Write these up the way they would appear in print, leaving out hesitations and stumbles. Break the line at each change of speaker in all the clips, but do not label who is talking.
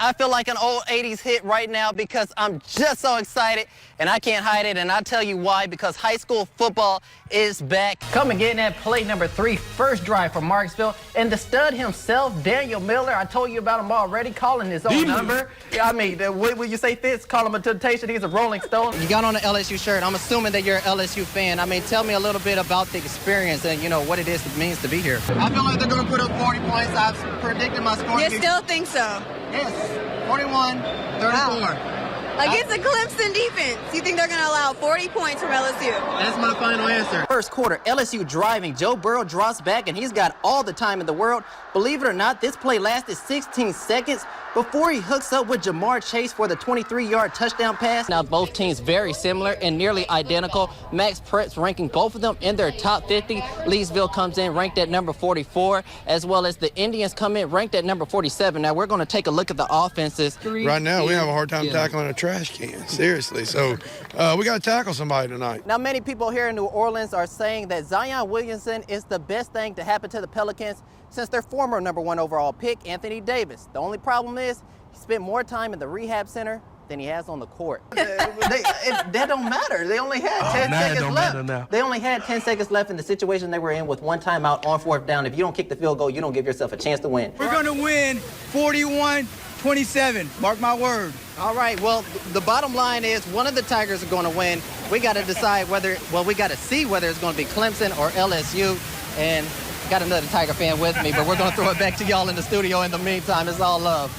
I feel like an old 80s hit right now because I'm just so excited and I can't hide it, and I'll tell you why, because high school football is back. Come and get in that play number 3, first drive for Marksville, and the stud himself, Daniel Miller, I told you about him already, calling his own number. Yeah, I mean, what would you say, Fitz? Call him a temptation, he's a Rolling Stone. You got on an LSU shirt, I'm assuming that you're an LSU fan. I mean, tell me a little bit about the experience and, you know, what it means to be here. I feel like they're going to put up 40 points. I've predicted my score.
You still think so?
Yes, 41, 34.
Wow. Against the Clemson defense, you think they're going to allow 40 points from LSU?
That's my final answer. First quarter, LSU driving. Joe Burrow drops back, and he's got all the time in the world. Believe it or not, this play lasted 16 seconds before he hooks up with Jamar Chase for the 23-yard touchdown pass. Now, both teams very similar and nearly identical. Max Preps ranking both of them in their top 50. Leesville comes in ranked at number 44, as well as the Indians come in ranked at number 47. Now, we're going to take a look at the offenses.
Right now, we have a hard time tackling a trash can, seriously. So we got to tackle somebody tonight.
Now, many people here in New Orleans are saying that Zion Williamson is the best thing to happen to the Pelicans since their former #1 overall pick, Anthony Davis. The only problem is he spent more time in the rehab center than he has on the court. That don't matter. They only had 10 seconds left. They only had 10 seconds left in the situation they were in with one timeout on 4th down. If you don't kick the field goal, you don't give yourself a chance to win.
We're going to win 41-27. Mark my word.
All right, well, the bottom line is one of the Tigers are going to win. We got to decide we got to see whether it's going to be Clemson or LSU. And got another Tiger fan with me, but we're going to throw it back to y'all in the studio in the meantime. It's all love.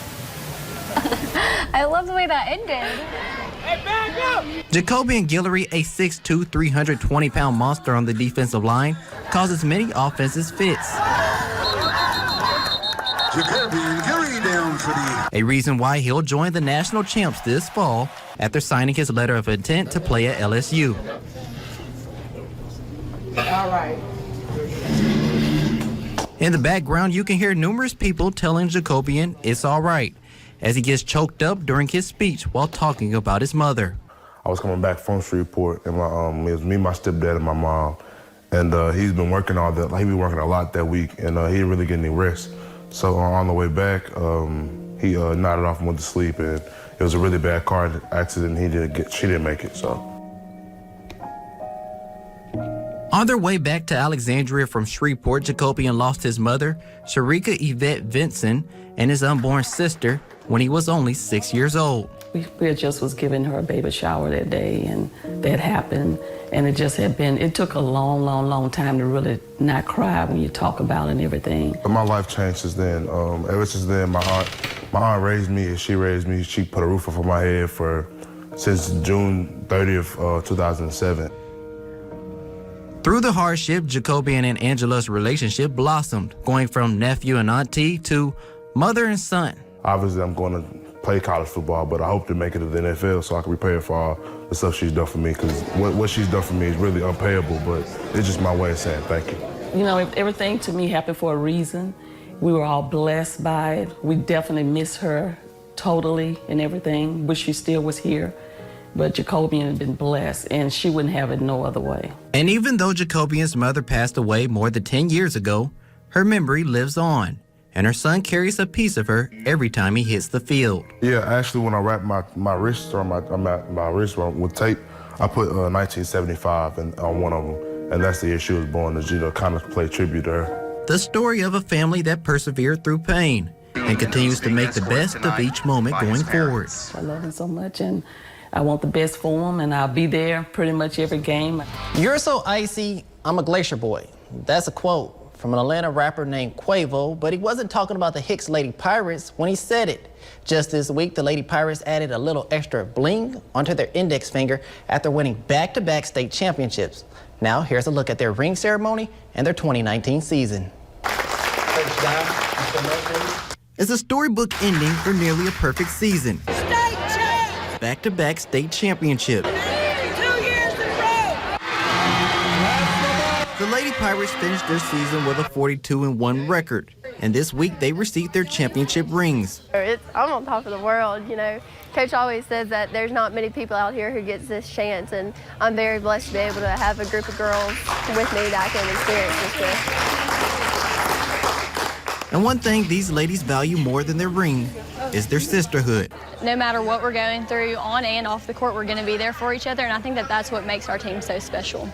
I love the way that ended.
Hey, back up!
Jacobian Guillory, a 6'2", 320-pound monster on the defensive line, causes many offenses fits.
Jacobian Guillory down for the...
A reason why he'll join the national champs this fall after signing his letter of intent to play at LSU.
All right.
In the background, you can hear numerous people telling Jacobian it's all right, as he gets choked up during his speech while talking about his mother.
I was coming back from Shreveport, and it was me, my stepdad, and my mom. And he's been working all that, he been working a lot that week, and he didn't really get any rest. So on the way back, he nodded off and went to sleep, and it was a really bad car accident. She didn't make it, so.
On their way back to Alexandria from Shreveport, Jacobian lost his mother, Sharika Yvette Vinson, and his unborn sister when he was only 6 years old.
We just was giving her a baby shower that day, and that happened. And it just it took a long, long, long time to really not cry when you talk about it and everything.
But my life changed since then. Ever since then, my aunt raised me, and she raised me. She put a roof over my head since June 30th, 2007.
Through the hardship, Jacobian and Angela's relationship blossomed, going from nephew and auntie to mother and son.
Obviously, I'm going to play college football, but I hope to make it to the NFL so I can repay her for all the stuff she's done for me, because what she's done for me is really unpayable, but it's just my way of saying thank you.
You know, everything to me happened for a reason. We were all blessed by it. We definitely miss her totally and everything. Wish she still was here. But Jacobian had been blessed, and she wouldn't have it no other way.
And even though Jacobian's mother passed away more than 10 years ago, her memory lives on, and her son carries a piece of her every time he hits the field.
Yeah, actually, when I wrap my wrist or my wrist with tape, I put 1975 on one of them, and that's the year she was born, to kind of play tribute to her.
The story of a family that persevered through pain and continues to make the best of each moment going forward.
I love him so much, and I want the best for him, and I'll be there pretty much every game.
You're so icy, I'm a glacier boy. That's a quote from an Atlanta rapper named Quavo, but he wasn't talking about the Hicks Lady Pirates when he said it. Just this week, the Lady Pirates added a little extra bling onto their index finger after winning back-to-back state championships. Now, here's a look at their ring ceremony and their 2019 season.
It's a storybook ending for nearly a perfect season. Back-to-back state championship. 2
years in a row.
The Lady Pirates finished their season with a 42-1 record, and this week they received their championship rings.
I'm on top of the world, you know. Coach always says that there's not many people out here who gets this chance, and I'm very blessed to be able to have a group of girls with me that I can experience this with.
And one thing these ladies value more than their ring is their sisterhood.
No matter what we're going through on and off the court, we're going to be there for each other, and I think that that's what makes our team so special.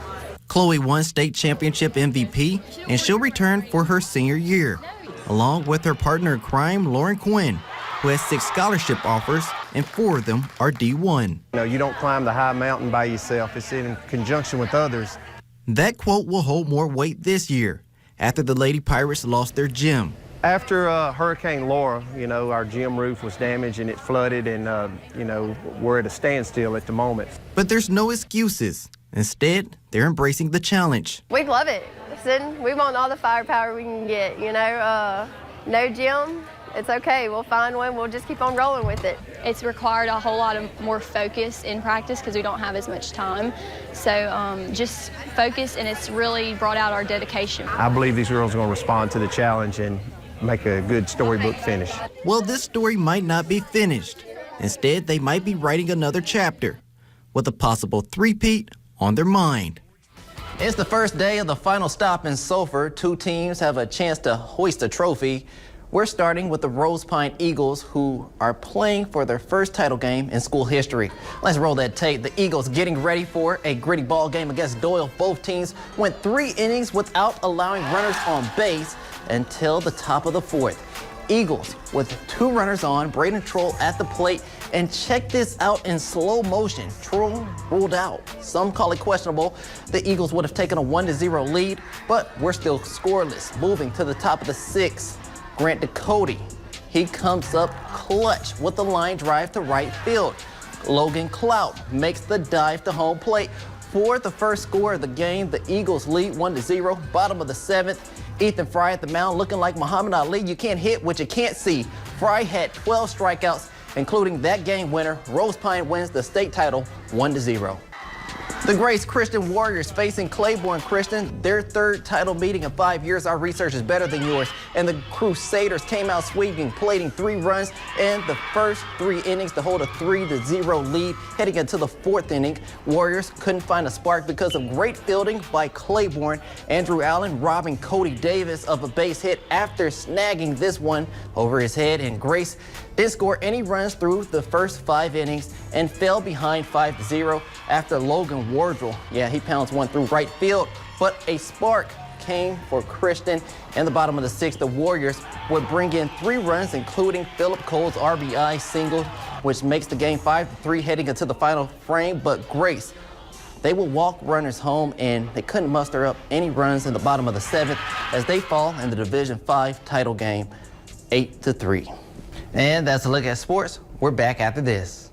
Chloe won state championship MVP, and she'll return for her senior year, along with her partner in crime, Lauren Quinn, who has 6 scholarship offers, and 4 of them are D1.
You don't climb the high mountain by yourself. It's in conjunction with others.
That quote will hold more weight this year, after the Lady Pirates lost their gym.
After Hurricane Laura, our gym roof was damaged and it flooded, and, we're at a standstill at the moment.
But there's no excuses. Instead, they're embracing the challenge.
We love it. Listen, we want all the firepower we can get, No gym, it's okay. We'll find one. We'll just keep on rolling with it.
It's required a whole lot of more focus in practice because we don't have as much time. So just focus, and it's really brought out our dedication.
I believe these girls are going to respond to the challenge and make a good storybook finish.
Well, this story might not be finished. Instead, they might be writing another chapter with a possible three-peat on their mind.
It's the first day of the final stop in Sulphur. 2 teams have a chance to hoist a trophy. We're starting with the Rose Pine Eagles, who are playing for their first title game in school history. Let's roll that tape. The Eagles getting ready for a gritty ball game against Doyle. Both teams went 3 innings without allowing runners on base until the top of the 4th. Eagles with 2 runners on, Braden Troll at the plate, and check this out in slow motion. Troll ruled out. Some call it questionable. The Eagles would have taken a 1-0 lead, but we're still scoreless. Moving to the top of the 6th, Grant DeCody. He comes up clutch with the line drive to right field. Logan Clout makes the dive to home plate. For the first score of the game, the Eagles lead 1-0. Bottom of the 7th, Ethan Fry at the mound looking like Muhammad Ali. You can't hit what you can't see. Fry had 12 strikeouts, including that game winner. Rose Pine wins the state title 1-0. The Grace Christian Warriors facing Claiborne Christian, their 3rd title meeting in 5 years. Our research is better than yours. And the Crusaders came out sweeping, plating 3 runs in the first 3 innings to hold a 3-0 lead. Heading into the 4th inning, Warriors couldn't find a spark because of great fielding by Claiborne. Andrew Allen robbing Cody Davis of a base hit after snagging this one over his head, and Grace didn't score any runs through the first 5 innings and fell behind 5-0 after Logan Wardrell. Yeah, he pounds one through right field, but a spark came for Christian. In the bottom of the 6th, the Warriors would bring in 3 runs, including Philip Cole's RBI single, which makes the game 5-3 heading into the final frame. But Grace, they will walk runners home, and they couldn't muster up any runs in the bottom of the 7th as they fall in the Division 5 title game 8-3. And that's a look at sports. We're back after this.